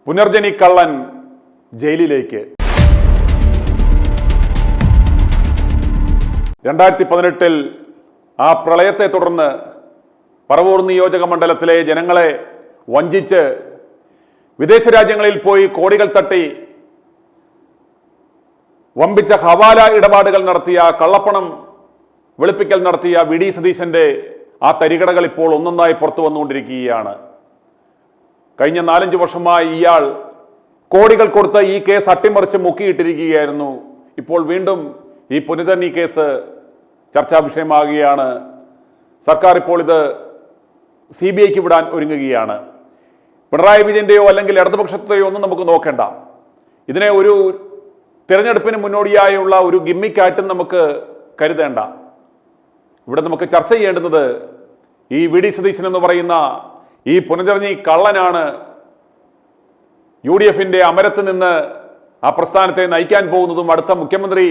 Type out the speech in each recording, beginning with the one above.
പുനർജനി കള്ളൻ ജയിലിലേക്ക്. 2018 ആ പ്രളയത്തെ തുടർന്ന് പറവൂർ നിയോജക മണ്ഡലത്തിലെ ജനങ്ങളെ വഞ്ചിച്ച് വിദേശ രാജ്യങ്ങളിൽ പോയി കോടികൾ തട്ടി വമ്പിച്ച ഹവാല ഇടപാടുകൾ നടത്തിയ, കള്ളപ്പണം വെളുപ്പിക്കൽ നടത്തിയ വി ഡി സതീശന്റെ ആ തരികടകൾ ഇപ്പോൾ ഒന്നൊന്നായി പുറത്തു വന്നുകൊണ്ടിരിക്കുകയാണ്. കഴിഞ്ഞ 4-5 വർഷമായി ഇയാൾ കോടികൾ കൊടുത്ത് ഈ കേസ് അട്ടിമറിച്ച് മുക്കിയിട്ടിരിക്കുകയായിരുന്നു. ഇപ്പോൾ വീണ്ടും ഈ പുനർജനി കേസ് ചർച്ചാ വിഷയമാകുകയാണ്. സർക്കാർ ഇപ്പോൾ ഇത് CBIക്ക് വിടാൻ ഒരുങ്ങുകയാണ്. പിണറായി വിജയന്റെയോ അല്ലെങ്കിൽ ഇടതുപക്ഷത്തെയോ ഒന്നും നമുക്ക് നോക്കേണ്ട. ഇതിനെ ഒരു തിരഞ്ഞെടുപ്പിന് മുന്നോടിയായുള്ള ഒരു ഗിമ്മിക്കായിട്ടും നമുക്ക് കരുതേണ്ട. ഇവിടെ നമുക്ക് ചർച്ച ചെയ്യേണ്ടുന്നത് ഈ വി ഡി സതീശൻ എന്ന് പറയുന്ന ഈ പുനർജനി കള്ളനാണ് UDFന്റെ അമരത്ത് നിന്ന് ആ പ്രസ്ഥാനത്തെ നയിക്കാൻ പോകുന്നതും അടുത്ത മുഖ്യമന്ത്രി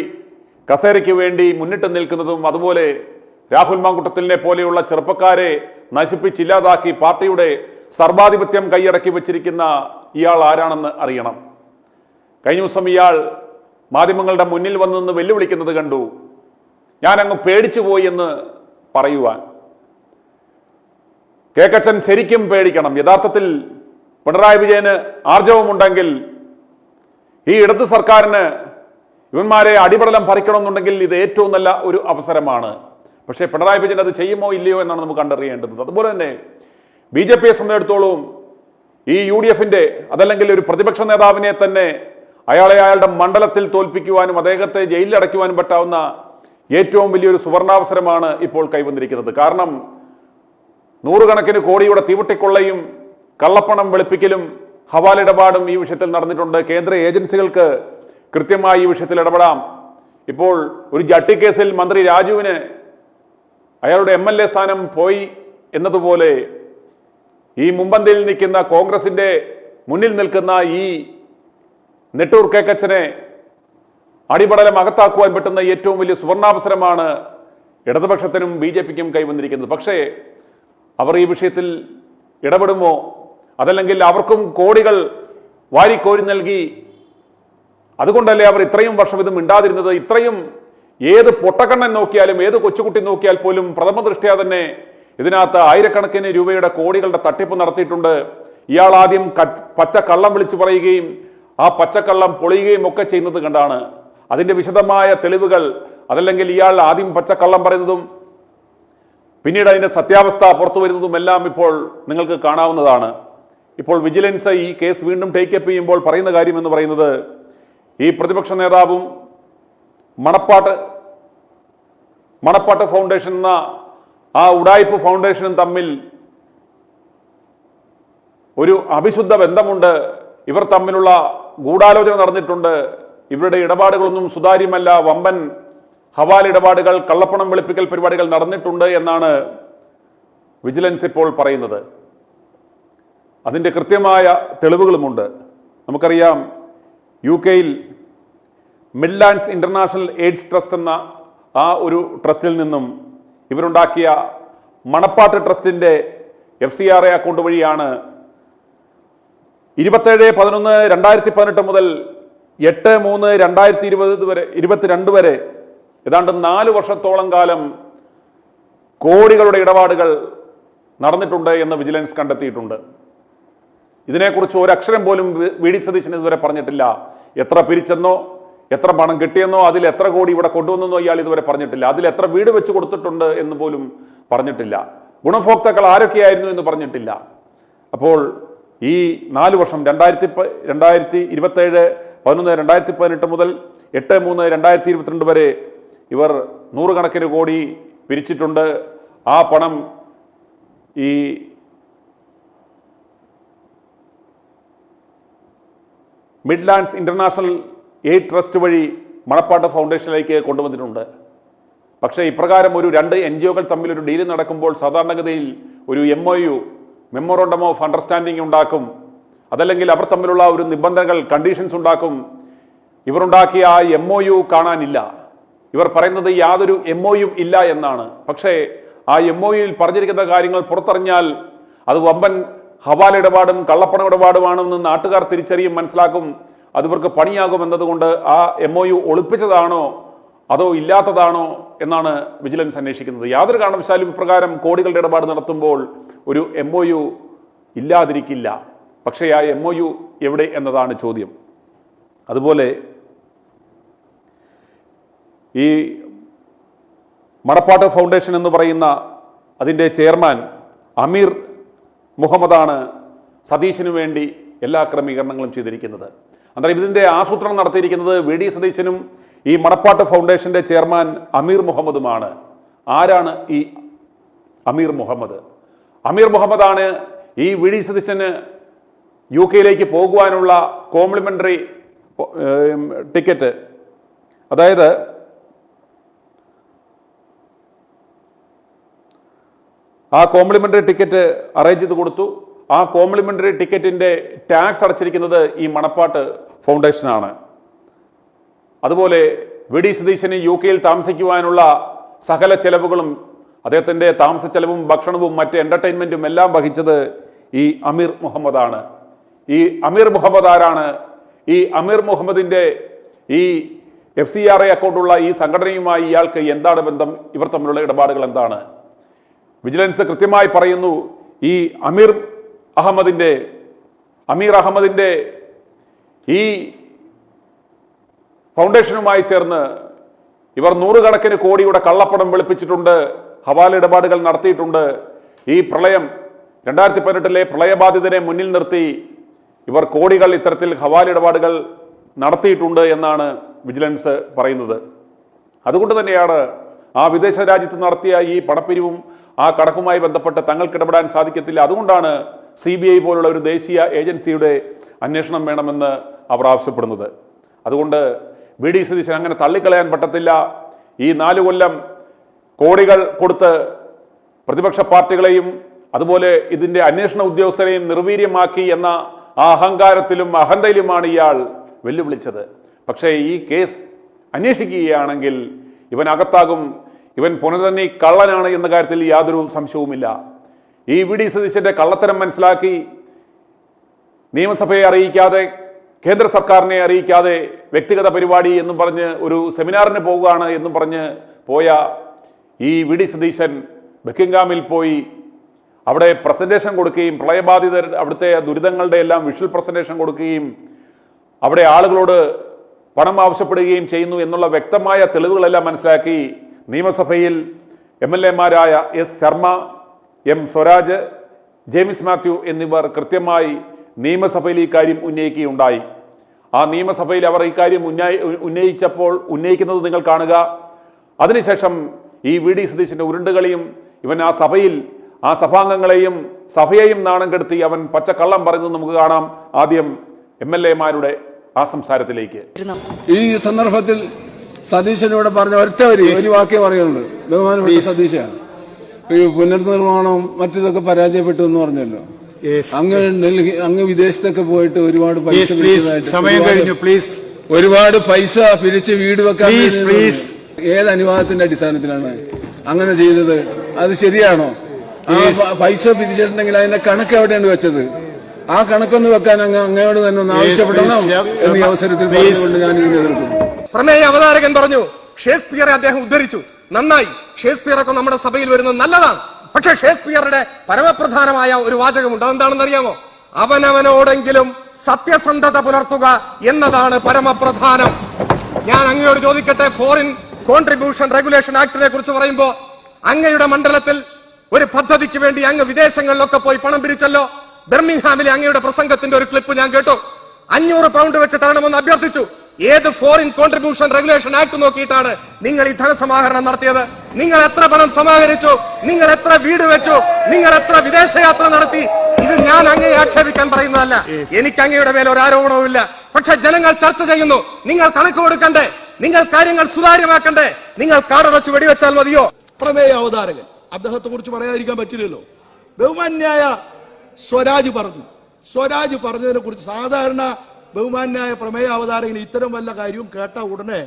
കസേരയ്ക്ക് വേണ്ടി മുന്നിട്ട് നിൽക്കുന്നതും, അതുപോലെ രാഹുൽ മാങ്കുട്ടത്തിലിനെ പോലെയുള്ള ചെറുപ്പക്കാരെ നശിപ്പിച്ചില്ലാതാക്കി പാർട്ടിയുടെ സർവാധിപത്യം കൈയടക്കി വെച്ചിരിക്കുന്ന ഇയാൾ ആരാണെന്ന് അറിയണം. കഴിഞ്ഞ ദിവസം ഇയാൾ മാധ്യമങ്ങളുടെ മുന്നിൽ വന്നു നിന്ന് വെല്ലുവിളിക്കുന്നത് കണ്ടു. ഞാൻ അങ്ങ് പേടിച്ചു പോയി എന്ന് പറയുവാൻ. കേക്കച്ചൻ ശരിക്കും പേടിക്കണം. യഥാർത്ഥത്തിൽ പിണറായി വിജയന് ആർജവമുണ്ടെങ്കിൽ ഈ ഇടത് സർക്കാരിന് ഇവന്മാരെ അടിപടലം പറിക്കണമെന്നുണ്ടെങ്കിൽ ഇത് ഏറ്റവും നല്ല ഒരു അവസരമാണ്. പക്ഷേ പിണറായി വിജയൻ അത് ചെയ്യുമോ ഇല്ലയോ എന്നാണ് നമുക്ക് കണ്ടറിയേണ്ടത്. അതുപോലെ തന്നെ BJPയെ സംബന്ധിച്ചിടത്തോളം ഈ UDFന്റെ അതല്ലെങ്കിൽ ഒരു പ്രതിപക്ഷ നേതാവിനെ തന്നെ അയാളുടെ മണ്ഡലത്തിൽ തോൽപ്പിക്കുവാനും അദ്ദേഹത്തെ ജയിലിൽ അടയ്ക്കുവാനും പറ്റാവുന്ന ഏറ്റവും വലിയൊരു സുവർണാവസരമാണ് ഇപ്പോൾ കൈവന്നിരിക്കുന്നത്. കാരണം നൂറുകണക്കിന് കോടിയുടെ തീവട്ടിക്കൊള്ളയും കള്ളപ്പണം വെളുപ്പിക്കലും ഹവാല ഇടപാടും ഈ വിഷയത്തിൽ നടന്നിട്ടുണ്ട്. കേന്ദ്ര ഏജൻസികൾക്ക് കൃത്യമായി ഈ വിഷയത്തിൽ ഇടപെടാം. ഇപ്പോൾ ഒരു ജട്ടിക്കേസിൽ മന്ത്രി രാജുവിന് അയാളുടെ MLA സ്ഥാനം പോയി എന്നതുപോലെ ഈ മുമ്പന്തിയിൽ നിൽക്കുന്ന കോൺഗ്രസിന്റെ മുന്നിൽ നിൽക്കുന്ന ഈ നെട്ടൂർ കേക്കച്ചനെ അടിപടലം അകത്താക്കുവാൻ പറ്റുന്ന ഏറ്റവും വലിയ സുവർണാവസരമാണ് ഇടതുപക്ഷത്തിനും BJPക്കും കൈവന്നിരിക്കുന്നത്. പക്ഷേ അവർ ഈ വിഷയത്തിൽ ഇടപെടുമോ? അതല്ലെങ്കിൽ അവർക്കും കോടികൾ വാരിക്കോരി നൽകി അതുകൊണ്ടല്ലേ അവർ ഇത്രയും വർഷം ഇത് മിണ്ടാതിരുന്നത്? ഇത്രയും ഏത് പൊട്ടക്കണ്ണൻ നോക്കിയാലും ഏത് കൊച്ചുകുട്ടി നോക്കിയാൽ പോലും പ്രഥമ ദൃഷ്ട്യാ തന്നെ ഇതിനകത്ത് ആയിരക്കണക്കിന് രൂപയുടെ കോടികളുടെ തട്ടിപ്പ് നടത്തിയിട്ടുണ്ട്. ഇയാൾ ആദ്യം പച്ച കള്ളം വിളിച്ചു പറയുകയും ആ പച്ചക്കള്ളം പൊളിയുകയും ഒക്കെ ചെയ്യുന്നത് കണ്ടാണ്. അതിൻ്റെ വിശദമായ തെളിവുകൾ, അതല്ലെങ്കിൽ ഇയാൾ ആദ്യം പച്ചക്കള്ളം പറയുന്നതും പിന്നീട് അതിൻ്റെ സത്യാവസ്ഥ പുറത്തു വരുന്നതും എല്ലാം ഇപ്പോൾ നിങ്ങൾക്ക് കാണാവുന്നതാണ്. ഇപ്പോൾ വിജിലൻസ് ഈ കേസ് വീണ്ടും ടേക്കപ്പ് ചെയ്യുമ്പോൾ പറയുന്ന കാര്യം എന്ന് പറയുന്നത് ഈ പ്രതിപക്ഷ നേതാവും മണപ്പാട്ട് ഫൗണ്ടേഷൻ എന്ന ആ ഉഡായിപ്പ് ഫൗണ്ടേഷനും തമ്മിൽ ഒരു അവിശുദ്ധ ബന്ധമുണ്ട്. ഇവർ തമ്മിലുള്ള ഗൂഢാലോചന നടന്നിട്ടുണ്ട്. ഇവരുടെ ഇടപാടുകളൊന്നും സുതാര്യമല്ല. വമ്പൻ ഹവാല ഇടപാടുകൾ, കള്ളപ്പണം വെളുപ്പിക്കൽ പരിപാടികൾ നടന്നിട്ടുണ്ട് എന്നാണ് വിജിലൻസ് ഇപ്പോൾ പറയുന്നത്. അതിൻ്റെ കൃത്യമായ തെളിവുകളുമുണ്ട്. നമുക്കറിയാം, UK-ൽ മിഡ്ലാൻഡ്സ് ഇന്റർനാഷണൽ എയ്ഡ്സ് ട്രസ്റ്റ് എന്ന ആ ഒരു ട്രസ്റ്റിൽ നിന്നും ഇവരുണ്ടാക്കിയ മണപ്പാട്ട് ട്രസ്റ്റിന്റെ FCRA അക്കൗണ്ട് വഴിയാണ് 27/11/2018 മുതൽ 8/3/2022 വരെ ഏതാണ്ട് 4 വർഷത്തോളം കാലം കോടികളുടെ ഇടപാടുകൾ നടന്നിട്ടുണ്ട് എന്ന് വിജിലൻസ് കണ്ടെത്തിയിട്ടുണ്ട്. ഇതിനെക്കുറിച്ച് ഒരക്ഷരം പോലും വി ഡി സതീശൻ ഇതുവരെ പറഞ്ഞിട്ടില്ല. എത്ര പിരിച്ചെന്നോ എത്ര പണം കിട്ടിയെന്നോ അതിൽ എത്ര കോടി ഇവിടെ കൊണ്ടുവന്നെന്നോ ഇയാൾ ഇതുവരെ പറഞ്ഞിട്ടില്ല. അതിൽ എത്ര വീട് വെച്ച് കൊടുത്തിട്ടുണ്ട് എന്ന് പോലും പറഞ്ഞിട്ടില്ല. ഗുണഭോക്താക്കൾ ആരൊക്കെയായിരുന്നു എന്ന് പറഞ്ഞിട്ടില്ല. അപ്പോൾ ഈ 4 വർഷം 2017/11/2018 മുതൽ 8/3/2022 വരെ ഇവർ നൂറുകണക്കിന് കോടി പിരിച്ചിട്ടുണ്ട്. ആ പണം ഈ മിഡ്ലാൻഡ്സ് ഇന്റർനാഷണൽ എയ്ഡ് ട്രസ്റ്റ് വഴി മണപ്പാട്ട് ഫൗണ്ടേഷനിലേക്ക് കൊണ്ടുവന്നിട്ടുണ്ട്. പക്ഷേ ഇപ്രകാരം ഒരു 2 NGOകൾ തമ്മിൽ ഒരു ഡീൽ നടക്കുമ്പോൾ സാധാരണഗതിയിൽ ഒരു MOU, മെമ്മോറണ്ടം ഓഫ് അണ്ടർസ്റ്റാൻഡിംഗ് ഉണ്ടാക്കും. അതല്ലെങ്കിൽ അവർ തമ്മിലുള്ള ഒരു നിബന്ധനകൾ, കണ്ടീഷൻസ് ഉണ്ടാക്കും. ഇവരുണ്ടാക്കിയ ആ MOU കാണാനില്ല. ഇവർ പറയുന്നത് യാതൊരു MOU ഇല്ല എന്നാണ്. പക്ഷേ ആ MOUയിൽ പറഞ്ഞിരിക്കുന്ന കാര്യങ്ങൾ പുറത്തറിഞ്ഞാൽ അത് വമ്പൻ ഹവാല ഇടപാടും കള്ളപ്പണ ഇടപാടുമാണെന്ന് നാട്ടുകാർ തിരിച്ചറിയും, മനസ്സിലാക്കും, അത് ഇവർക്ക് പണിയാകും എന്നതുകൊണ്ട് ആ MOU ഒളിപ്പിച്ചതാണോ അതോ ഇല്ലാത്തതാണോ എന്നാണ് വിജിലൻസ് അന്വേഷിക്കുന്നത്. യാതൊരു കാരണവശാലും ഇപ്രകാരം കോടികളുടെ ഇടപാട് നടത്തുമ്പോൾ ഒരു MOU ഇല്ലാതിരിക്കില്ല. പക്ഷേ ആ MOU എവിടെ എന്നതാണ് ചോദ്യം. അതുപോലെ ഈ മണപ്പാട്ട് ഫൗണ്ടേഷൻ എന്ന് പറയുന്ന അതിൻ്റെ ചെയർമാൻ അമീർ മുഹമ്മദാണ് സതീശിനു വേണ്ടി എല്ലാ ക്രമീകരണങ്ങളും ചെയ്തിരിക്കുന്നത്. അന്നേരം ഇതിൻ്റെ ആസൂത്രണം നടത്തിയിരിക്കുന്നത് VD സതീശനും ഈ മണപ്പാട്ട് ഫൗണ്ടേഷൻ്റെ ചെയർമാൻ അമീർ മുഹമ്മദുമാണ്. ആരാണ് ഈ അമീർ മുഹമ്മദ്? അമീർ മുഹമ്മദാണ് ഈ VD സതീശന് UK പോകുവാനുള്ള കോംപ്ലിമെൻ്ററി ടിക്കറ്റ്, അതായത് ആ കോംപ്ലിമെൻ്ററി ടിക്കറ്റ് അറേഞ്ച് ചെയ്ത് കൊടുത്തു. ആ കോംപ്ലിമെൻ്ററി ടിക്കറ്റിൻ്റെ ടാക്സ് അടച്ചിരിക്കുന്നത് ഈ മണപ്പാട്ട് ഫൗണ്ടേഷനാണ്. അതുപോലെ VD സതീശന് UK താമസിക്കുവാനുള്ള സകല ചെലവുകളും അദ്ദേഹത്തിൻ്റെ താമസ ചെലവും ഭക്ഷണവും മറ്റ് എൻ്റർടൈൻമെൻറ്റും എല്ലാം വഹിച്ചത് ഈ അമീർ മുഹമ്മദാണ്. ഈ അമീർ മുഹമ്മദ് ആരാണ്? ഈ അമീർ മുഹമ്മദിൻ്റെ ഈ FCRA അക്കൗണ്ടുള്ള ഈ സംഘടനയുമായി ഇയാൾക്ക് എന്താണ് ബന്ധം? ഇവർ തമ്മിലുള്ള ഇടപാടുകൾ എന്താണ്? വിജിലൻസ് കൃത്യമായി പറയുന്നു, ഈ അമീർ അഹമ്മദിൻ്റെ ഈ ഫൗണ്ടേഷനുമായി ചേർന്ന് ഇവർ 100 കണക്കിന് കോടിയുടെ കള്ളപ്പണം വെളുപ്പിച്ചിട്ടുണ്ട്, ഹവാല ഇടപാടുകൾ നടത്തിയിട്ടുണ്ട്. ഈ പ്രളയം 2018 പ്രളയബാധിതരെ മുന്നിൽ നിർത്തി ഇവർ കോടികൾ ഇത്തരത്തിൽ ഹവാല ഇടപാടുകൾ നടത്തിയിട്ടുണ്ട് എന്നാണ് വിജിലൻസ് പറയുന്നത്. അതുകൊണ്ട് തന്നെയാണ് ആ വിദേശ രാജ്യത്ത് നടത്തിയ ഈ പണപ്പിരിവും ആ കണക്കുമായി ബന്ധപ്പെട്ട് തങ്ങൾക്ക് ഇടപെടാൻ സാധിക്കത്തില്ല. അതുകൊണ്ടാണ് CBI പോലുള്ള ഒരു ദേശീയ ഏജൻസിയുടെ അന്വേഷണം വേണമെന്ന് അവർ ആവശ്യപ്പെടുന്നത്. അതുകൊണ്ട് VD സതീശൻ അങ്ങനെ തള്ളിക്കളയാൻ പറ്റത്തില്ല. ഈ 4 കൊല്ലം കോടികൾ കൊടുത്ത് പ്രതിപക്ഷ പാർട്ടികളെയും അതുപോലെ ഇതിൻ്റെ അന്വേഷണ ഉദ്യോഗസ്ഥരെയും നിർവീര്യമാക്കി എന്ന ആ അഹങ്കാരത്തിലും അഹന്തയിലുമാണ് ഇയാൾ വെല്ലുവിളിച്ചത്. പക്ഷേ ഈ കേസ് അന്വേഷിക്കുകയാണെങ്കിൽ ഇവൻ അകത്താകും, ഇവൻ പുനർതന്നെ കള്ളനാണ് എന്ന കാര്യത്തിൽ യാതൊരു സംശയവുമില്ല. ഈ VD സതീശന്റെ കള്ളത്തരം മനസ്സിലാക്കി നിയമസഭയെ അറിയിക്കാതെ കേന്ദ്ര സർക്കാരിനെ അറിയിക്കാതെ വ്യക്തിഗത പരിപാടി എന്നും പറഞ്ഞ് ഒരു സെമിനാറിന് പോവുകയാണ് എന്നും പറഞ്ഞ് പോയ ഈ VD സതീശൻ ബക്കിംഗ്ഹാമിൽ പോയി അവിടെ പ്രസന്റേഷൻ കൊടുക്കുകയും പ്രളയബാധിതർ അവിടുത്തെ ദുരിതങ്ങളുടെ എല്ലാം വിഷ്വൽ പ്രസന്റേഷൻ കൊടുക്കുകയും അവിടെ ആളുകളോട് പണം ആവശ്യപ്പെടുകയും ചെയ്യുന്നു എന്നുള്ള വ്യക്തമായ തെളിവുകളെല്ലാം മനസ്സിലാക്കി നിയമസഭയിൽ MLA-മാരായ S. Sharma, M. Swaraj, James Mathew എന്നിവർ കൃത്യമായി നിയമസഭയിൽ ഈ കാര്യം ഉന്നയിക്കുകയുണ്ടായി. ആ നിയമസഭയിൽ അവർ ഈ കാര്യം ഉന്നയിക്കുന്നത് നിങ്ങൾ കാണുക. അതിനുശേഷം ഈ VD സതീശന്റെ ഉരുണ്ടുകളിയും ഇവൻ ആ സഭയിൽ ആ സഭാംഗങ്ങളെയും സഭയെയും നാണം കെടുത്തി അവൻ പച്ചക്കള്ളം പറയുന്നത് നമുക്ക് കാണാം. ആദ്യം MLA-മാരുടെ ആ സംസാരത്തിലേക്ക്. ഈ സന്ദർഭത്തിൽ സതീശനോട് പറഞ്ഞ ഒരു വാക്യം പറയുന്നുണ്ട്. ബഹുമാനപ്പെട്ട സതീശ, ഈ പുനർനിർമ്മാണം മറ്റിതൊക്കെ പരാജയപ്പെട്ടു എന്ന് പറഞ്ഞല്ലോ. അങ്ങ് വിദേശത്തൊക്കെ പോയിട്ട് ഒരുപാട് പൈസ പിരിച്ച് വീട് വെക്കാൻ ഏത് അനുവാദത്തിന്റെ അടിസ്ഥാനത്തിലാണ് അങ്ങനെ ചെയ്തത്? അത് ശരിയാണോ? ആ പൈസ പിരിച്ചിട്ടുണ്ടെങ്കിൽ അതിന്റെ കണക്ക് എവിടെയാണ് വെച്ചത്? ആ കണക്കൊന്ന് വെക്കാൻ അങ്ങയോട് തന്നെ ഒന്ന് ആവശ്യപ്പെടണം എന്നീ അവസരത്തിൽ പറഞ്ഞുകൊണ്ട് ഞാൻ ഇതിനെ എതിർക്കുന്നു. പ്രമേയ അവതാരകൻ പറഞ്ഞു ഷേക്സ്പിയറെ അദ്ദേഹം ഉദ്ധരിച്ചു. നന്നായി, ഷേക്സ്പിയറൊക്കെ നമ്മുടെ സഭയിൽ വരുന്നത് നല്ലതാണ്. പക്ഷെ ഷേക്സ്പിയറുടെ പരമപ്രധാനമായ ഒരു വാചകമുണ്ട്. അതെന്താണെന്ന് അറിയാമോ? അവനവനോടെങ്കിലും സത്യസന്ധത പുലർത്തുക എന്നതാണ് പരമപ്രധാനം. ഞാൻ അങ്ങയോട് ചോദിക്കട്ടെ, ഫോറിൻ കോൺട്രിബ്യൂഷൻ റെഗുലേഷൻ ആക്ടിനെ കുറിച്ച് പറയുമ്പോ അങ്ങയുടെ മണ്ഡലത്തിൽ ഒരു പദ്ധതിക്ക് വേണ്ടി അങ്ങ് വിദേശങ്ങളിലൊക്കെ പോയി പണം പിരിച്ചല്ലോ. ബെർമിംഗ്ഹാമിലെ അങ്ങയുടെ പ്രസംഗത്തിന്റെ ഒരു ക്ലിപ്പ് ഞാൻ കേട്ടു. 500 പൗണ്ട് വെച്ച് തരണമെന്ന് അഭ്യർത്ഥിച്ചു. ഏത് ഫോറിൻ കോൺട്രിബ്യൂഷൻ റെഗുലേഷൻ ആക്ട് നോക്കിയിട്ടാണ് നിങ്ങൾ ഈ ധനസമാഹരണം നടത്തിയത്? നിങ്ങൾ എത്ര പണം സമാഹരിച്ചു? നിങ്ങൾ എത്ര വീട് വെച്ചു? നിങ്ങൾ എത്ര വിദേശയാത്ര നടത്തി? ഇത് ഞാൻ അങ്ങയെ ആക്ഷേപിക്കാൻ പറയുന്നതല്ല. എനിക്ക് അങ്ങയുടെ മേൽ ഒരു ആരോപണവുമില്ല. പക്ഷെ ജനങ്ങൾ ചർച്ച ചെയ്യുന്നു. നിങ്ങൾ കണക്ക് കൊടുക്കണ്ടേ? നിങ്ങൾ കാര്യങ്ങൾ സുതാര്യമാക്കണ്ടേ? നിങ്ങൾ കാടടച്ച് വെടിവെച്ചാൽ മതിയോ? പ്രമേയ അവതാരകൻ അദ്ദേഹത്തെ കുറിച്ച് പറയാതിരിക്കാൻ പറ്റില്ലല്ലോ. ബഹുമാന്യായ സ്വരാജ് പറഞ്ഞു. സ്വരാജ് പറഞ്ഞതിനെ കുറിച്ച് സാധാരണ ബഹുമാന്യായ പ്രമേയ അവതാരകന് ഇത്തരം വല്ല കാര്യവും കേട്ട ഉടനെ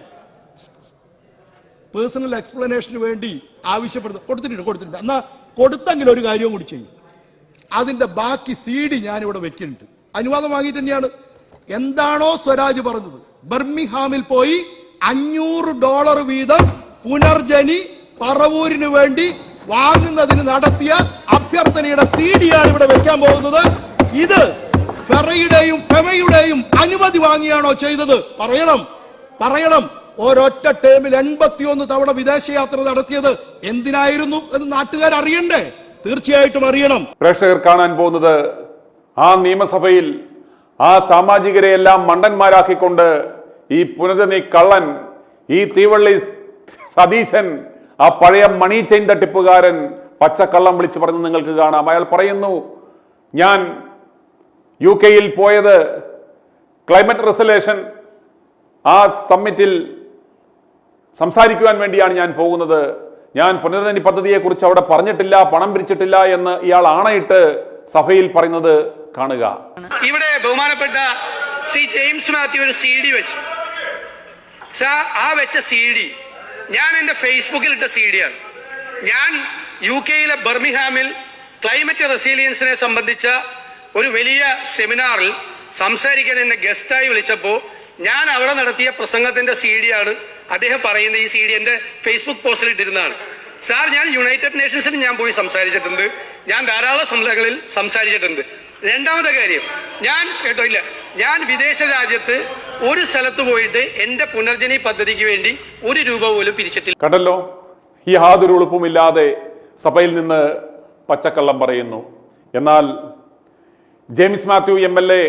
പേഴ്സണൽ എക്സ്പ്ലനേഷന് വേണ്ടി ആവശ്യപ്പെടുന്നു. കൊടുത്തിട്ടുണ്ട്. എന്നാ കൊടുത്തെങ്കിൽ ഒരു കാര്യവും കൂടി ചെയ്യും. അതിന്റെ ബാക്കി CD ഞാനിവിടെ വെക്കുന്നുണ്ട്. അനുവാദം വാങ്ങിയിട്ട് തന്നെയാണ്. എന്താണോ സ്വരാജ് പറഞ്ഞത്, ബർമിംഗ്ഹാമിൽ പോയി $500 വീതം പുനർജനി പറവൂരിന് വേണ്ടി വാങ്ങുന്നതിന് നടത്തിയ അഭ്യർത്ഥനയുടെ CD ആണ് ഇവിടെ വെക്കാൻ പോകുന്നത്. ഇത് ഫെറയുടെയും ഫെമയുടെയും അനുമതി വാങ്ങിയാണോ ചെയ്തത്? പറയണം. ഒരൊറ്റ ടേമിൽ 81 തവണ വിദേശയാത്ര നടത്തിയത് എന്തിനായിരുന്നു എന്ന് നാട്ടുകാർ അറിയണ്ടേ? തീർച്ചയായിട്ടും അറിയണം. പ്രേക്ഷകർ കാണാൻ പോകുന്നത് ആ നിയമസഭയിൽ ആ സാമാജികരെയെല്ലാം മണ്ടന്മാരാക്കിക്കൊണ്ട് ഈ പുനർജനി കള്ളൻ, ഈ തീവള്ളി സതീശൻ, ആ പഴയ മണി ചെയിൻ തട്ടിപ്പുകാരൻ പച്ചക്കള്ളം വിളിച്ചു പറഞ്ഞ് നിങ്ങൾക്ക് കാണാം. അയാൾ പറയുന്നു, ഞാൻ UK-യിൽ പോയത് ക്ലൈമറ്റ് റെസൊല്യൂഷൻ ആ സമ്മിറ്റിൽ സംസാരിക്കുവാൻ വേണ്ടിയാണ് ഞാൻ പോകുന്നത്. ഞാൻ പുനർജനി പദ്ധതിയെക്കുറിച്ച് അവിടെ പറഞ്ഞിട്ടില്ല, പണം പിരിച്ചിട്ടില്ല എന്ന് ഇയാൾ ആണയിട്ട് സഭയിൽ പറയുന്നത് കാണുക. ഇവിടെ ബഹുമാനപ്പെട്ട ശ്രീ ജെയിംസ് മാത്യു ഒരു CD വെച്ചു. ആ വെച്ച CD ഞാൻ എൻ്റെ ഫേസ്ബുക്കിൽ ഇട്ട CD ആണ്. ഞാൻ UK-യിലെ ബർമിംഗ്ഹാമിൽ ക്ലൈമറ്റ് റെസിലിയൻസിനെ സംബന്ധിച്ച ഒരു വലിയ സെമിനാറിൽ സംസാരിക്കാൻ എന്നെ ഗസ്റ്റായി വിളിച്ചപ്പോൾ ഞാൻ അവിടെ നടത്തിയ പ്രസംഗത്തിന്റെ CD ആണ് അദ്ദേഹം പറയുന്ന ഈ CD എൻ്റെ ഫേസ്ബുക്ക് പോസ്റ്റിൽ ഇട്ടിരുന്നതാണ്. സാർ, ഞാൻ യുണൈറ്റഡ് നേഷൻസിന് ഞാൻ പോയി സംസാരിച്ചിട്ടുണ്ട്, ഞാൻ ധാരാളം സമ്മേളനങ്ങളിൽ സംസാരിച്ചിട്ടുണ്ട്. രണ്ടാമത്തെ കാര്യം, ഞാൻ വിദേശ രാജ്യത്ത് ഒരു സ്ഥലത്ത് പോയിട്ട് എൻ്റെ പുനർജനി പദ്ധതിക്ക് വേണ്ടി ₹1 പോലും പിരിച്ചിട്ടില്ല. കണ്ടല്ലോ, യാതൊരു ഉളുപ്പുമില്ലാതെ സഭയിൽ നിന്ന് പച്ചക്കള്ളം പറയുന്നു. എന്നാൽ ജെയിംസ് മാത്യു MLA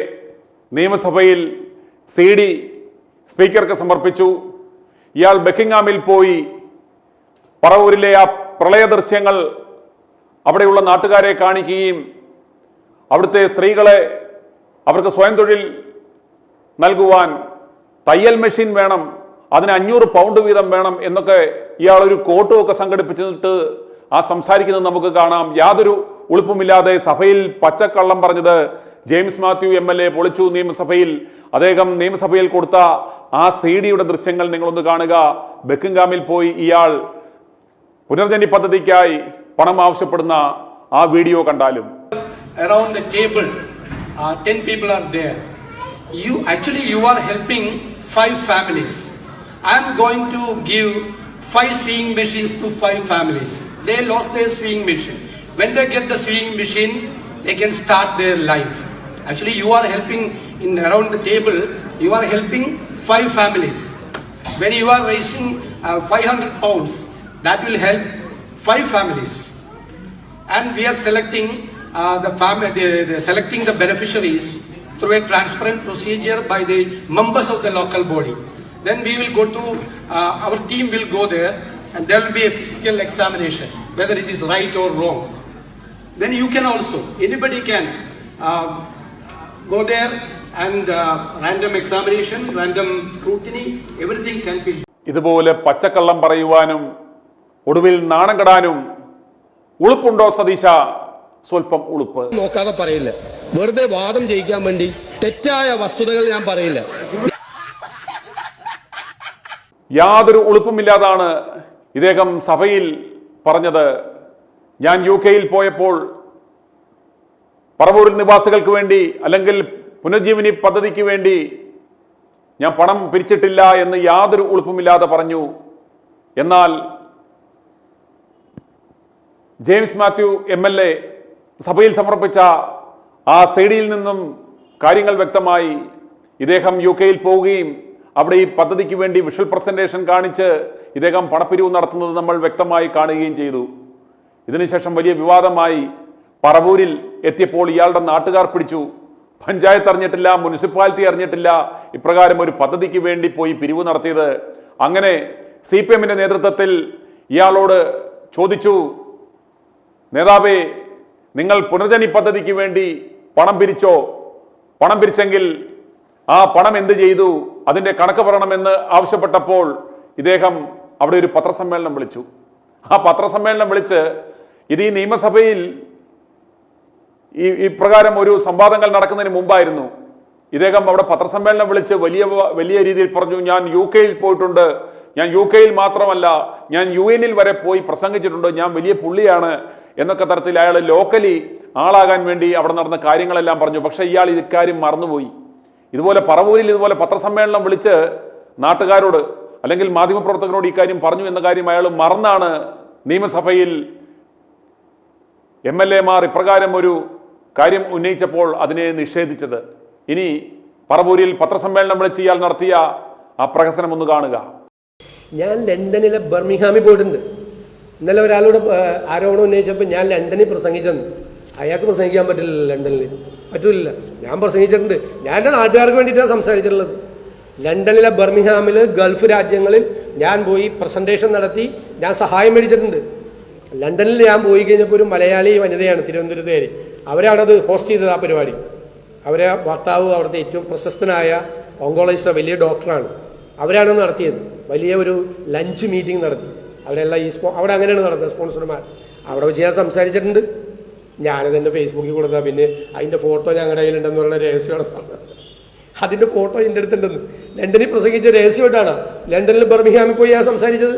നിയമസഭയിൽ CD സ്പീക്കർക്ക് സമർപ്പിച്ചു. ഇയാൾ ബക്കിംഗ്ഹാമിൽ പോയി പറവൂരിലെ ആ പ്രളയ ദൃശ്യങ്ങൾ അവിടെയുള്ള നാട്ടുകാരെ കാണിക്കുകയും അവിടുത്തെ സ്ത്രീകളെ അവർക്ക് സ്വയം തൊഴിൽ നൽകുവാൻ തയ്യൽ മെഷീൻ വേണം, അതിന് 500 പൗണ്ട് വീതം വേണം എന്നൊക്കെ ഇയാൾ ഒരു കോട്ടുമൊക്കെ സംഘടിപ്പിച്ചിട്ട് ആ സംസാരിക്കുന്നത് നമുക്ക് കാണാം. യാതൊരു ഉളുപ്പുമില്ലാതെ സഭയിൽ പച്ചക്കള്ളം പറഞ്ഞത് ജെയിംസ് മാത്യു MLA പൊളിച്ചു നിയമസഭയിൽ. അദ്ദേഹം നിയമസഭയിൽ കൊടുത്ത ആ CD-യുടെ ദൃശ്യങ്ങൾ നിങ്ങളൊന്ന് കാണുക. ബക്കിംഗ്ഹാമിൽ പോയി ഇയാൾ പുനർജനി പദ്ധതിക്കായി പണം ആവശ്യപ്പെടുന്ന ആ വീഡിയോ കണ്ടാലും. Around the table, 10 people are there. You are helping 5 families. I am going to give 5 sewing machines to 5 families. They lost their sewing machine. When they get the sewing machine, they can start their life. Actually, you are helping around the table. You are helping 5 families. When you are raising 500 pounds, that will help 5 families. And we are selecting selecting the beneficiaries through a transparent procedure by the members of the local body. Then we will go to our team will go there, and there will be a physical examination whether it is right or wrong. Then you can also, anybody can go there and random examination, random scrutiny, everything can be. ഇതുപോലെ പച്ചക്കള്ളം പറയുവാനും ഒടുവിൽ നാണം കെടാനും ഉളുപ്പുണ്ടോ സതീശ? സ്വല്പം ഉളുപ്പ്. നോക്കാതെ പറയില്ല, വെറുതെ വാദം ജയിക്കാൻ വേണ്ടി തെറ്റായ വസ്തുതകൾ ഞാൻ പറയില്ല. യാതൊരു ഉളുപ്പുമില്ലാതാണ് ഇദ്ദേഹം സഭയിൽ പറഞ്ഞത്. ഞാൻ UK-യിൽ പോയപ്പോൾ പറവൂർ നിവാസികൾക്ക് വേണ്ടി അല്ലെങ്കിൽ പുനർജീവനി പദ്ധതിക്ക് വേണ്ടി ഞാൻ പണം പിരിച്ചിട്ടില്ല എന്ന് യാതൊരു ഉളുപ്പുമില്ലാതെ പറഞ്ഞു. എന്നാൽ ജെയിംസ് മാത്യു MLA സഭയിൽ സമർപ്പിച്ച ആ CD-യിൽ നിന്നും കാര്യങ്ങൾ വ്യക്തമായി. ഇദ്ദേഹം UK-യിൽ പോവുകയും അവിടെ ഈ പദ്ധതിക്ക് വേണ്ടി വിഷ്വൽ പ്രസന്റേഷൻ കാണിച്ച് ഇദ്ദേഹം പണപ്പിരിവ് നടത്തുന്നത് നമ്മൾ വ്യക്തമായി കാണുകയും ചെയ്തു. ഇതിനുശേഷം വലിയ വിവാദമായി. പറവൂരിൽ എത്തിയപ്പോൾ ഇയാളുടെ നാട്ടുകാർ പിടിച്ചു. പഞ്ചായത്ത് അറിഞ്ഞിട്ടില്ല, മുനിസിപ്പാലിറ്റി അറിഞ്ഞിട്ടില്ല ഇപ്രകാരം ഒരു പദ്ധതിക്ക് വേണ്ടി പോയി പിരിവ് നടത്തിയത്. അങ്ങനെ CPM-ന്റെ നേതൃത്വത്തിൽ ഇയാളോട് ചോദിച്ചു, നേതാവേ, നിങ്ങൾ പുനർജനി പദ്ധതിക്ക് വേണ്ടി പണം പിരിച്ചോ? പണം പിരിച്ചെങ്കിൽ ആ പണം എന്ത് ചെയ്തു, അതിന്റെ കണക്ക് പറയണമെന്ന് ആവശ്യപ്പെട്ടപ്പോൾ ഇദ്ദേഹം അവിടെ ഒരു പത്രസമ്മേളനം വിളിച്ചു. ആ പത്രസമ്മേളനം വിളിച്ച് ഇത് ഈ നിയമസഭയിൽ ഇപ്രകാരം ഒരു സംവാദങ്ങൾ നടക്കുന്നതിന് മുമ്പായിരുന്നു. ഇദ്ദേഹം അവിടെ പത്രസമ്മേളനം വിളിച്ച് വലിയ രീതിയിൽ പറഞ്ഞു, ഞാൻ UK-യിൽ പോയിട്ടുണ്ട്, ഞാൻ UK-യിൽ മാത്രമല്ല ഞാൻ UN-ൽ വരെ പോയി പ്രസംഗിച്ചിട്ടുണ്ട്, ഞാൻ വലിയ പുള്ളിയാണ് എന്നൊക്കെ തരത്തിൽ അയാൾ ലോക്കലി ആളാകാൻ വേണ്ടി അവിടെ നടന്ന കാര്യങ്ങളെല്ലാം പറഞ്ഞു. പക്ഷേ ഇയാൾ ഇക്കാര്യം മറന്നുപോയി. ഇതുപോലെ പറവൂരിൽ ഇതുപോലെ പത്രസമ്മേളനം വിളിച്ച് നാട്ടുകാരോട് അല്ലെങ്കിൽ മാധ്യമപ്രവർത്തകരോട് ഇക്കാര്യം പറഞ്ഞു എന്ന കാര്യം അയാൾ മറന്നാണ് നിയമസഭയിൽ MLA-മാർ ഇപ്രകാരം ഒരു കാര്യം ഉന്നയിച്ചപ്പോൾ അതിനെ നിഷേധിച്ചത്. ഇനി പറവൂരിൽ പത്രസമ്മേളനം വിളിച്ച് ഇയാൾ നടത്തിയ ആ പ്രഹസനം ഒന്ന് കാണുക. ഞാൻ ലണ്ടനിലെ ബർമിംഗ്ഹാമിൽ പോയിട്ടുണ്ട്. ഇന്നലെ ഒരാളോട് ആരോപണം ഉന്നയിച്ചപ്പോൾ ഞാൻ ലണ്ടനിൽ പ്രസംഗിച്ചെന്ന്. അയാൾക്ക് പ്രസംഗിക്കാൻ പറ്റില്ല, ലണ്ടനിൽ പറ്റൂല. ഞാൻ പ്രസംഗിച്ചിട്ടുണ്ട്. ഞാൻ എൻ്റെ നാട്ടുകാർക്ക് വേണ്ടിയിട്ടാണ് സംസാരിച്ചിട്ടുള്ളത്. ലണ്ടനിലെ ബർമിംഗ്ഹാമിൽ ഗൾഫ് രാജ്യങ്ങളിൽ ഞാൻ പോയി പ്രസന്റേഷൻ നടത്തി, ഞാൻ സഹായം മേടിച്ചിട്ടുണ്ട്. ലണ്ടനിൽ ഞാൻ പോയി കഴിഞ്ഞപ്പോൾ ഒരു മലയാളി വനിതയാണ്, തിരുവനന്തപുരത്തുകാരി. അവരാണത് ഹോസ്റ്റ് ചെയ്തത് ആ പരിപാടി. അവരെ ഭർത്താവ് അവിടുത്തെ ഏറ്റവും പ്രശസ്തനായ ഓങ്കോളജിസ്റ്റ്, വലിയ ഡോക്ടറാണ്. അവരാണ് നടത്തിയത്. വലിയ ഒരു ലഞ്ച് മീറ്റിംഗ് നടത്തി. അവരെല്ലാം അവിടെ അങ്ങനെയാണ് നടത്തുന്നത്, സ്പോൺസർമാർ. അവിടെ വെച്ച് ഞാൻ സംസാരിച്ചിട്ടുണ്ട്. ഞാനത് എൻ്റെ ഫേസ്ബുക്കിൽ കൊടുത്താൽ പിന്നെ അതിൻ്റെ ഫോട്ടോ ഞങ്ങളുടെ കയ്യിലുണ്ടെന്ന് പറയുന്ന രഹസ്യമാണ്. അതിൻ്റെ ഫോട്ടോ എൻ്റെ അടുത്തുണ്ടെന്ന്. ലണ്ടനിൽ പ്രസംഗിച്ച രഹസ്യമായിട്ടാണ് ലണ്ടനിൽ ബർമിംഗ്ഹാമിൽ പോയി ഞാൻ സംസാരിച്ചത്.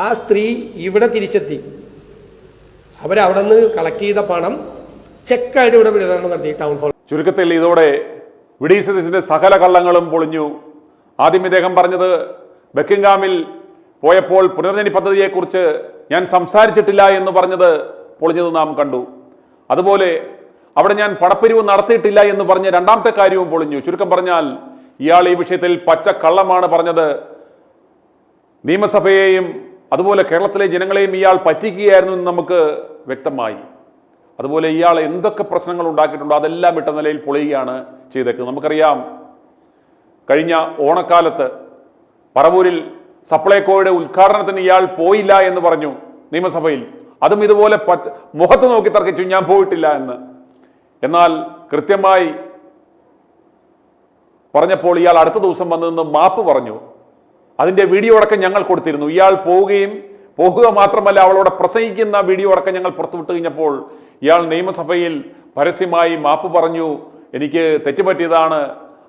ആ സ്ത്രീ ഇവിടെ തിരിച്ചെത്തി. അവരവിടെ നിന്ന് കളക്ട് ചെയ്ത പണം ചെക്കായിട്ട് ഇവിടെ വിതരണം നടത്തി ടൗൺ ഹാൾ. ചുരുക്കത്തിൽ ഇതോടെ വി ഡി സതീശന്റെ സകല കള്ളങ്ങളും പൊളിഞ്ഞു. ആദ്യം ഇദ്ദേഹം പറഞ്ഞത് ബക്കിംഗ്ഹാമിൽ പോയപ്പോൾ പുനർജനി പദ്ധതിയെക്കുറിച്ച് ഞാൻ സംസാരിച്ചിട്ടില്ല എന്ന് പറഞ്ഞത് പൊളിഞ്ഞത് നാം കണ്ടു. അതുപോലെ അവിടെ ഞാൻ പണപ്പിരിവ് നടത്തിയിട്ടില്ല എന്ന് പറഞ്ഞ് രണ്ടാമത്തെ കാര്യവും പൊളിഞ്ഞു. ചുരുക്കം പറഞ്ഞാൽ ഇയാൾ ഈ വിഷയത്തിൽ പച്ച കള്ളമാണ് പറഞ്ഞത്. നിയമസഭയെയും അതുപോലെ കേരളത്തിലെ ജനങ്ങളെയും ഇയാൾ പറ്റിക്കുകയായിരുന്നു എന്ന് നമുക്ക് വ്യക്തമായി. അതുപോലെ ഇയാൾ എന്തൊക്കെ പ്രശ്നങ്ങൾ ഉണ്ടാക്കിയിട്ടുണ്ടോ അതെല്ലാം ഇട്ട നിലയിൽ പൊളിയുകയാണ് ചെയ്തേക്കുന്നത്. നമുക്കറിയാം, കഴിഞ്ഞ ഓണക്കാലത്ത് പറവൂരിൽ സപ്ലൈകോയുടെ ഉദ്ഘാടനത്തിന് ഇയാൾ പോയില്ല എന്ന് പറഞ്ഞു നിയമസഭയിൽ. അതും ഇതുപോലെ മുഖത്ത് നോക്കി തർക്കിച്ചു, ഞാൻ പോയിട്ടില്ല എന്ന്. എന്നാൽ കൃത്യമായി പറഞ്ഞപ്പോൾ ഇയാൾ അടുത്ത ദിവസം വന്നു നിന്ന് മാപ്പ് പറഞ്ഞു. അതിൻ്റെ വീഡിയോ അടക്കം ഞങ്ങൾ കൊടുത്തിരുന്നു. ഇയാൾ പോകുക മാത്രമല്ല അവളോട് പ്രസംഗിക്കുന്ന വീഡിയോ അടക്കം ഞങ്ങൾ പുറത്തുവിട്ട് കഴിഞ്ഞപ്പോൾ ഇയാൾ നിയമസഭയിൽ പരസ്യമായി മാപ്പ് പറഞ്ഞു, എനിക്ക് തെറ്റുപറ്റിയതാണ്.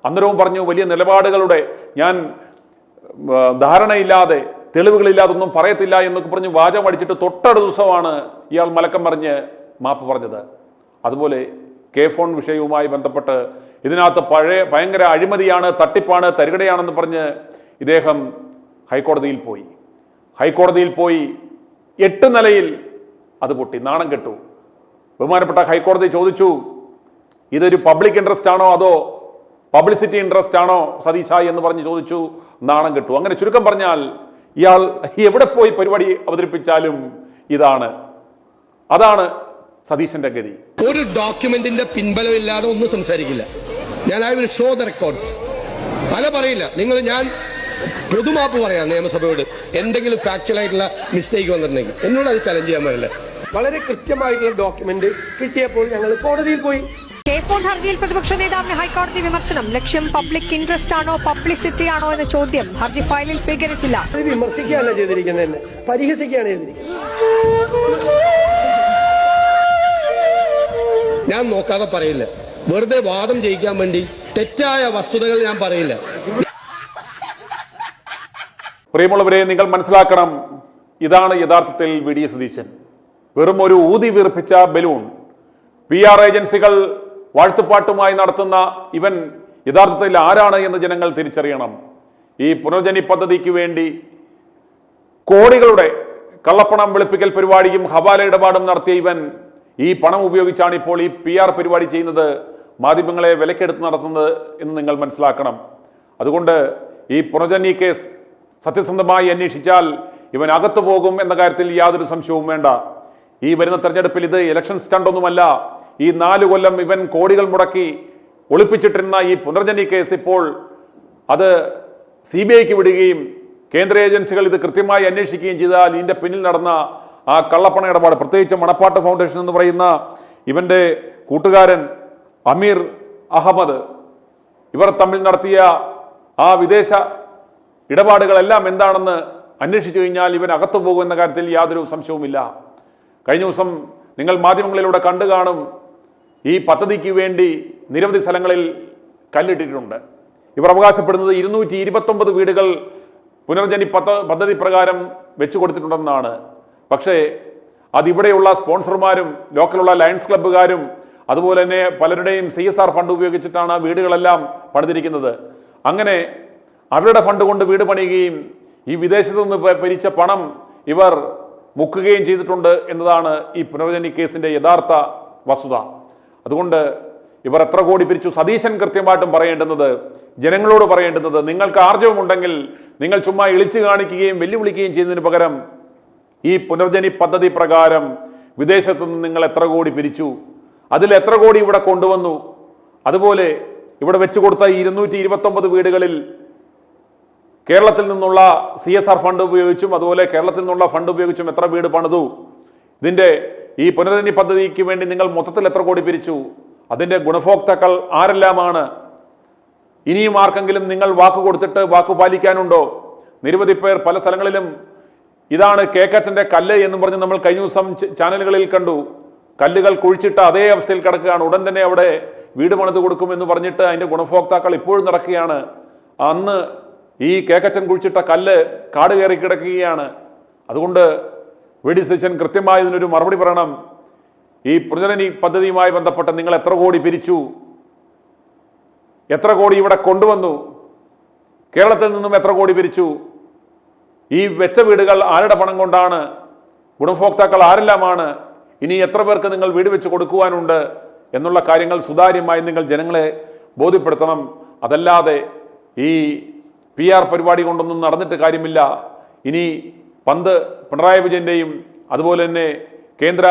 അന്നേരവും പറഞ്ഞു വലിയ നിലപാടുകളുടെ ഞാൻ ധാരണയില്ലാതെ തെളിവുകളില്ലാതെ ഒന്നും പറയത്തില്ല എന്നൊക്കെ പറഞ്ഞ് വാചകം അടിച്ചിട്ട് തൊട്ടടുത്ത ദിവസമാണ് ഇയാൾ മലക്കം പറഞ്ഞ് മാപ്പ് പറഞ്ഞത്. അതുപോലെ K-ഫോൺ വിഷയവുമായി ബന്ധപ്പെട്ട് ഇതിനകത്ത് ഭയങ്കര അഴിമതിയാണ്, തട്ടിപ്പാണ്, തരികിടയാണെന്ന് പറഞ്ഞ് ഇദ്ദേഹം ഹൈക്കോടതിയിൽ പോയി 8 നിലയിൽ അത് പൊട്ടി, നാണം കെട്ടു. ബഹുമാനപ്പെട്ട ഹൈക്കോടതി ചോദിച്ചു, ഇതൊരു പബ്ലിക് ഇൻട്രസ്റ്റ് ആണോ അതോ പബ്ലിസിറ്റി ഇൻട്രസ്റ്റ് ആണോ സതീശ എന്ന് പറഞ്ഞ് ചോദിച്ചു, നാണം കെട്ടു. അങ്ങനെ ചുരുക്കം പറഞ്ഞാൽ ഇയാൾ എവിടെ പോയി പരിപാടി അവതരിപ്പിച്ചാലും അതാണ് സതീശന്റെ ഗതി. ഒരു ഡോക്യുമെന്റിന്റെ പിൻബലമില്ലാതെ ഒന്നും സംസാരിക്കില്ല. ഞാൻ I will show the records. പറയില്ല. ഞാൻ പൊതുമാപ്പ് പറയാം നിയമസഭയോട്. എന്തെങ്കിലും ഫാക്ച്വൽ ആയിട്ടുള്ള മിസ്റ്റേക്ക് വന്നിട്ടുണ്ടെങ്കിൽ എന്നോട് അത് ചലഞ്ച് ചെയ്യാൻ പറ്റില്ല. വളരെ കൃത്യമായിട്ടുള്ള ഡോക്യുമെന്റ് കിട്ടിയപ്പോൾ ഞങ്ങൾ കോടതിയിൽ പോയി. K-ഫോൺ ഹർജിയിൽ പ്രതിപക്ഷ നേതാവിന് ഹൈക്കോടതി വിമർശനം. ലക്ഷ്യം പബ്ലിക് ഇൻട്രസ്റ്റ് ആണോ പബ്ലിസിറ്റി ആണോ എന്ന ചോദ്യം ഹർജി ഫയലിൽ സ്വീകരിച്ചില്ല. അത് വിമർശിക്കുകയല്ല ചെയ്തിരിക്കുന്നത്, പരിഹസിക്കുകയാണ് ചെയ്തിരിക്കുന്നത്. ഞാൻ നോക്കാതെ പറയില്ല. വെറുതെ വാദം ജയിക്കാൻ വേണ്ടി തെറ്റായ വസ്തുതകൾ ഞാൻ പറയില്ല. പ്രിയമുള്ളവരെ, നിങ്ങൾ മനസ്സിലാക്കണം, ഇതാണ് യഥാർത്ഥത്തിൽ വി.ഡി. സതീശൻ. വെറും ഒരു ഊതി വീർപ്പിച്ച ബലൂൺ. PR ഏജൻസികൾ വാഴ്ത്തുപാട്ടുമായി നടത്തുന്ന ഇവൻ യഥാർത്ഥത്തിൽ ആരാണ് എന്ന് ജനങ്ങൾ തിരിച്ചറിയണം. ഈ പുനർജനി പദ്ധതിക്ക് വേണ്ടി കോടികളുടെ കള്ളപ്പണം വെളുപ്പിക്കൽ പരിപാടിയും ഹവാല ഇടപാടും നടത്തിയ ഇവൻ ഈ പണം ഉപയോഗിച്ചാണ് ഇപ്പോൾ ഈ PR പരിപാടി ചെയ്യുന്നത്, മാധ്യമങ്ങളെ വിലക്കെടുത്ത് നടത്തുന്നത് എന്ന് നിങ്ങൾ മനസ്സിലാക്കണം. അതുകൊണ്ട് ഈ പുനർജനി കേസ് സത്യസന്ധമായി അന്വേഷിച്ചാൽ ഇവൻ അകത്തു പോകും എന്ന കാര്യത്തിൽ യാതൊരു സംശയവും വേണ്ട. ഈ വരുന്ന തെരഞ്ഞെടുപ്പിൽ ഇത് ഇലക്ഷൻ സ്റ്റണ്ടൊന്നുമല്ല. ഈ 4 കൊല്ലം ഇവൻ കോടികൾ മുടക്കി ഒളിപ്പിച്ചിട്ടിരുന്ന ഈ പുനർജനി കേസ് ഇപ്പോൾ അത് CBIക്ക് വിടുകയും കേന്ദ്ര ഏജൻസികൾ ഇത് കൃത്യമായി അന്വേഷിക്കുകയും ചെയ്താൽ ഇതിൻ്റെ പിന്നിൽ നടന്ന ആ കള്ളപ്പണ ഇടപാട്, പ്രത്യേകിച്ച് മണപ്പാട്ട് ഫൗണ്ടേഷൻ എന്ന് പറയുന്ന ഇവൻ്റെ കൂട്ടുകാരൻ അമീർ അഹമ്മദ്, ഇവർ തമ്മിൽ നടത്തിയ ആ വിദേശ ഇടപാടുകളെല്ലാം എന്താണെന്ന് അന്വേഷിച്ചു കഴിഞ്ഞാൽ ഇവൻ അകത്തു പോകുമെന്ന കാര്യത്തിൽ യാതൊരു സംശയവുമില്ല. കഴിഞ്ഞ ദിവസം നിങ്ങൾ മാധ്യമങ്ങളിലൂടെ കണ്ടു കാണും, ഈ പദ്ധതിക്ക് വേണ്ടി നിരവധി സ്ഥലങ്ങളിൽ കല്ലിട്ടിട്ടുണ്ട്. ഇവർ അവകാശപ്പെടുന്നത് 229 വീടുകൾ പുനർജനി പദ്ധതി പ്രകാരം വെച്ചു കൊടുത്തിട്ടുണ്ടെന്നാണ്. പക്ഷേ അതിവിടെയുള്ള സ്പോൺസർമാരും ലോക്കലുള്ള ലയൺസ് ക്ലബ്ബുകാരും അതുപോലെ തന്നെ പലരുടെയും CSR ഫണ്ട് ഉപയോഗിച്ചിട്ടാണ് ആ വീടുകളെല്ലാം പണിതിരിക്കുന്നത്. അങ്ങനെ അവരുടെ ഫണ്ട് കൊണ്ട് വീട് പണിയുകയും ഈ വിദേശത്തു നിന്ന് പിരിച്ച പണം ഇവർ മുക്കുകയും ചെയ്തിട്ടുണ്ട് എന്നതാണ് ഈ പുനർജനി കേസിന്റെ യഥാർത്ഥ വസ്തുത. അതുകൊണ്ട് ഇവർ എത്ര കോടി പിരിച്ചു സതീശൻ കൃത്യമായിട്ടും പറയേണ്ടുന്നത്, ജനങ്ങളോട് പറയേണ്ടുന്നത്, നിങ്ങൾക്ക് ആർജവമുണ്ടെങ്കിൽ നിങ്ങൾ ചുമ്മാ ഇളിച്ചു കാണിക്കുകയും വെല്ലുവിളിക്കുകയും ചെയ്യുന്നതിന് പകരം ഈ പുനർജനി പദ്ധതി പ്രകാരം വിദേശത്തു നിന്ന് നിങ്ങൾ എത്ര കോടി പിരിച്ചു, അതിൽ എത്ര കോടി ഇവിടെ കൊണ്ടുവന്നു, അതുപോലെ ഇവിടെ വെച്ചു കൊടുത്ത 229 വീടുകളിൽ കേരളത്തിൽ നിന്നുള്ള CSR ഫണ്ട് ഉപയോഗിച്ചും അതുപോലെ കേരളത്തിൽ നിന്നുള്ള ഫണ്ട് ഉപയോഗിച്ചും എത്ര വീട് പണിതു, ഇതിന്റെ ഈ പുനർജനി പദ്ധതിക്ക് വേണ്ടി നിങ്ങൾ മൊത്തത്തിൽ എത്ര കോടി പിരിച്ചു, അതിന്റെ ഗുണഭോക്താക്കൾ ആരെല്ലാമാണ്, ഇനിയും ആർക്കെങ്കിലും നിങ്ങൾ വാക്ക് കൊടുത്തിട്ട് വാക്ക് പാലിക്കാനുണ്ടോ? നിരവധി പേർ പല സ്ഥലങ്ങളിലും ഇതാണ് കേക്കച്ചന്റെ കല്ല് എന്ന് പറഞ്ഞ് നമ്മൾ കഴിഞ്ഞ ദിവസം ചാനലുകളിൽ കണ്ടു. കല്ലുകൾ കുഴിച്ചിട്ട് അതേ അവസ്ഥയിൽ കിടക്കുകയാണ്. ഉടൻ തന്നെ അവിടെ വീട് പണിത് കൊടുക്കുമെന്ന് പറഞ്ഞിട്ട് അതിന്റെ ഗുണഭോക്താക്കൾ ഇപ്പോഴും നടക്കുകയാണ്. അന്ന് ഈ കേക്കച്ചൻ കുഴിച്ചിട്ട കല്ല് കാട് കയറി കിടക്കുകയാണ്. അതുകൊണ്ട് വി.ഡി. സതീശൻ കൃത്യമായി ഇതിനൊരു മറുപടി പറയണം. ഈ പുനർജനി പദ്ധതിയുമായി ബന്ധപ്പെട്ട് നിങ്ങൾ എത്ര കോടി പിരിച്ചു, എത്ര കോടി ഇവിടെ കൊണ്ടുവന്നു, കേരളത്തിൽ നിന്നും എത്ര കോടി പിരിച്ചു, ഈ വെച്ച വീടുകൾ ആരുടെ പണം കൊണ്ടാണ്, ഗുണഭോക്താക്കൾ ആരെല്ലാമാണ്, ഇനി എത്ര പേർക്ക് നിങ്ങൾ വീട് വെച്ച് കൊടുക്കുവാനുണ്ട് എന്നുള്ള കാര്യങ്ങൾ സുതാര്യമായി നിങ്ങൾ ജനങ്ങളെ ബോധ്യപ്പെടുത്തണം. അതല്ലാതെ ഈ PR പരിപാടി കൊണ്ടൊന്നും നടന്നിട്ട് കാര്യമില്ല. ഇനി പന്ത് പിണറായി വിജയന്റെയും അതുപോലെ തന്നെ കേന്ദ്ര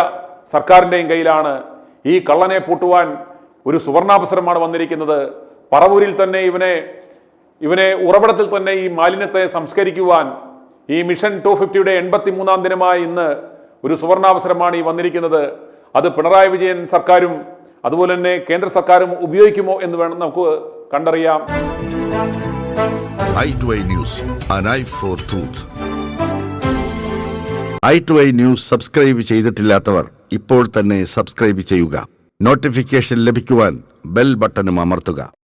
സർക്കാരിൻ്റെയും കയ്യിലാണ്. ഈ കള്ളനെ പൂട്ടുവാൻ ഒരു സുവർണാവസരമാണ് വന്നിരിക്കുന്നത്. പറവൂരിൽ തന്നെ ഇവനെ ഉറവിടത്തിൽ തന്നെ ഈ മാലിന്യത്തെ സംസ്കരിക്കുവാൻ ഈ മിഷൻ 250യുടെ 83ാം ദിനമായി ഇന്ന് ഒരു സുവർണാവസരമാണ് ഈ വന്നിരിക്കുന്നത്. അത് പിണറായി വിജയൻ സർക്കാരും അതുപോലെ തന്നെ കേന്ദ്ര സർക്കാരും ഉപയോഗിക്കുമോ എന്ന് വേണം നമുക്ക് കണ്ടറിയാം. i2i News, an eye for truth. i2i News subscribe ചെയ്തിട്ടില്ലാത്തവർ ഇപ്പോൾ തന്നെ സബ്സ്ക്രൈബ് ചെയ്യുക. നോട്ടിഫിക്കേഷൻ ലഭിക്കുവാൻ ബെൽ ബട്ടണും അമർത്തുക.